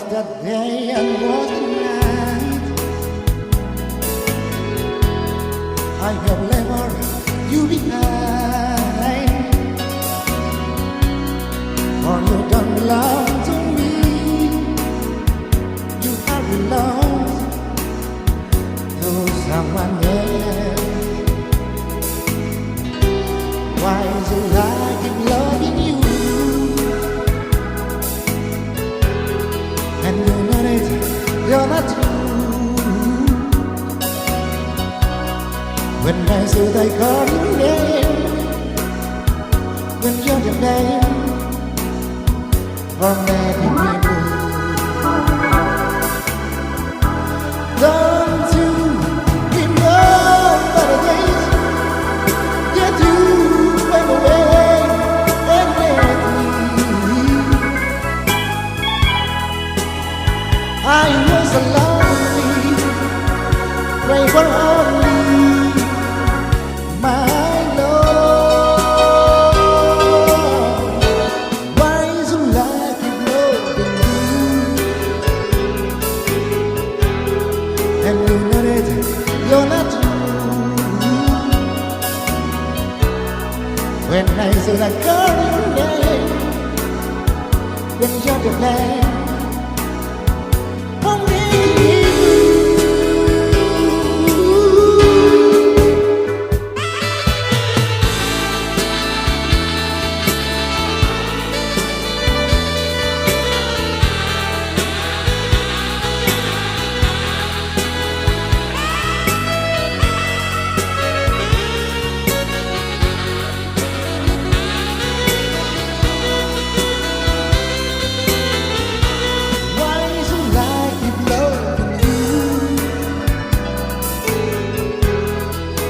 the day and was the night. I have left you behind, for you don't belong to me. You are belong to someone else. Why should I keep loving you? And you know that you're not true. When I said I call your name, when you're the name for letting me blue. Don't you remember the days that you went away and left me? I was lonely, pray for only my love. Why should I keep loving you? And you know that you're not true. When I said I call your name, when you're the man.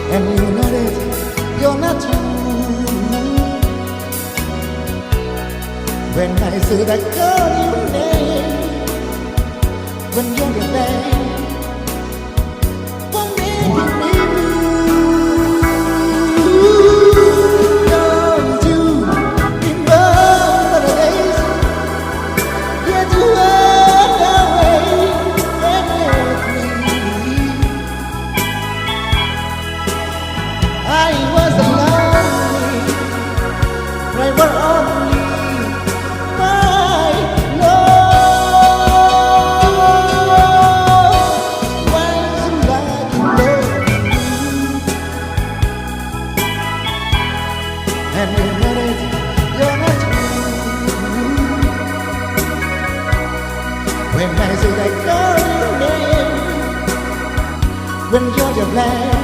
And you know that you're not true. When I said I call your name, when you're the man, what made me blue? Don't you remember the days that you went away and left me? I was lonely, they were only my love. Why should I keep loving you? And you know that you're not true. When I say I call your name, when you're the man.